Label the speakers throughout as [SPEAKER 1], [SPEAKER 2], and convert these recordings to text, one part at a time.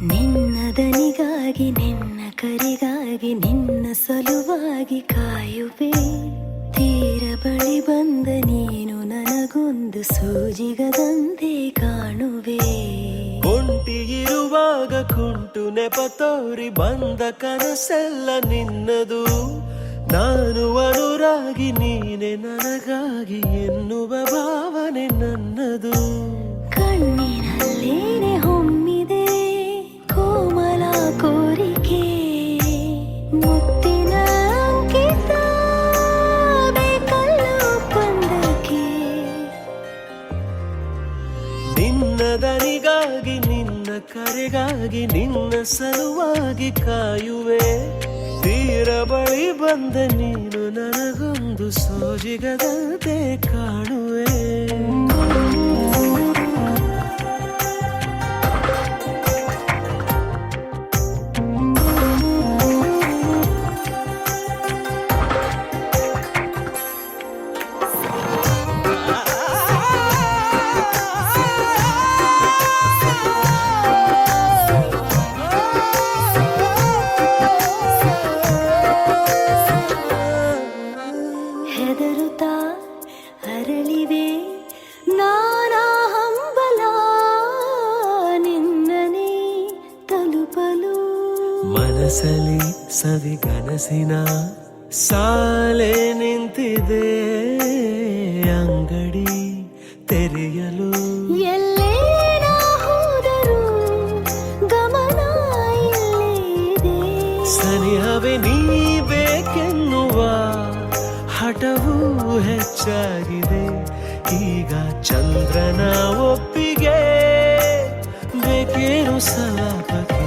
[SPEAKER 1] ನಿನ್ನದನಿಗಾಗಿ ನಿನ್ನ ಕರೆಗಾಗಿ ನಿನ್ನ ಸಲುವಾಗಿ ಕಾಯುವೆ. ತೀರ ಬಳಿ ಬಂದ ನೀನು ನನಗೊಂದು ಸೂಜಿಗದಂತೆ ಕಾಣುವೆ.
[SPEAKER 2] ಒಂಟಿ ಇರುವಾಗ ಕುಂಟು ನೆಪ ತೋರಿ ಬಂದ ಕನಸೆಲ್ಲ ನಿನ್ನದು. ನಾನು ಅನುರಾಗಿ ನೀನೆ ನನಗಾಗಿ ಎನ್ನುವ ಭಾವನೆ ನನ್ನದು.
[SPEAKER 1] ಕಣ್ಣಿನಲ್ಲೇನೆ ಹೊಮ್ಮಿದೆ ಕೋಮಲ ಕೋರಿಕೆ, ಮುತ್ತಿನ ಅಂಕಿತ ಬೇಕಲ್ಲ ಒಪ್ಪಂದಕ್ಕೆ.
[SPEAKER 2] ನಿನ್ನದನಿಗಾಗಿ ನಿನ್ನ ಕರೆಗಾಗಿ ನಿನ್ನ ಸಲುವಾಗಿ ಕಾಯುವೆ. ತೀರ ಬಳಿ ಬಂದ ನೀನು ನನಗೊಂದು ಸೋಜಿಗದಂತೆ ಕಾಣುವೆ.
[SPEAKER 1] ಹೆದರುತ್ತಾ ಅರಳಿವೆ ನಾನಾ ಹಂಬಲ ನಿನ್ನನೇ ತಲುಪಲು.
[SPEAKER 2] ಮನಸಲಿ ಸವಿಗನಸಿನ ಸಾಲೆ ನಿಂತಿದೆ, ಅಂಗಡಿ ತೆರೆಯಲು.
[SPEAKER 1] ಎಲ್ಲೇ ನಾ ಹೋದರೂ ಗಮನ ಇಲ್ಲೇ ಇದೆ.
[SPEAKER 2] ಸನಿಹವೇ ನೀ ಬೇಕೆನ್ನುವ ಹಠವೂ ಹೆಚ್ಚಾಗಿದೆ. ಈಗ ಚಂದ್ರನ ಒಪ್ಪಿಗೆ ಬೇಕೇನು ಸಲಾಪಕ್ಕೆ.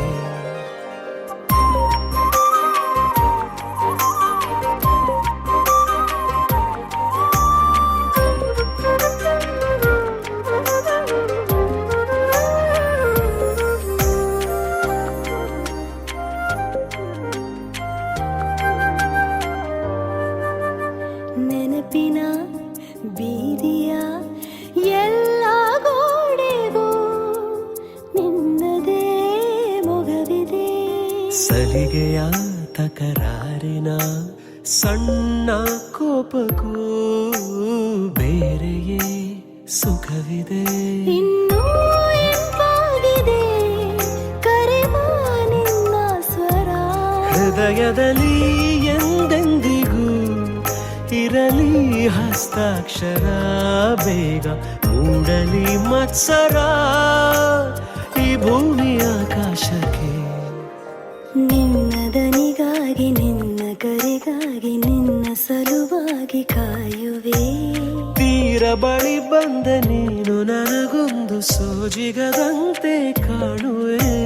[SPEAKER 1] ನೆನಪಿನ ಬೀದಿಯ ಎಲ್ಲ ಗೋಡೆಗೂ ನಿನ್ನದೇ ಮೊಗವಿದೆ.
[SPEAKER 2] ಸಲಿಗೆಯ ತಕರಾರಿನ ಸಣ್ಣ ಕೋಪಕ್ಕೂ ಬೇರೆಯೇ ಸುಖವಿದೆ.
[SPEAKER 1] ಇನ್ನೂ ಎಂಪಾಗಿದೆ ಕರೆವ ನಿನ್ನ ಸ್ವರ.
[SPEAKER 2] ಹೃದಯದಲ್ಲಿ ಎಂದೆಂದಿಗೂ ಇರಲಿ ಹಸ್ತಾಕ್ಷರ. ಬೇಗ ಮೂಡಲಿ ಮತ್ಸರ ಈ ಭೂಮಿ ಆಕಾಶಕ್ಕೆ.
[SPEAKER 1] ನಿನ್ನದನಿಗಾಗಿ ನಿನ್ನ ಕರೆಗಾಗಿ ನಿನ್ನ ಸಲುವಾಗಿ ಕಾಯುವೆ.
[SPEAKER 2] ತೀರ ಬಳಿ ಬಂದ ನೀನು ನನಗೊಂದು ಸೋಜಿಗದಂತೆ ಕಾಣುವೆ.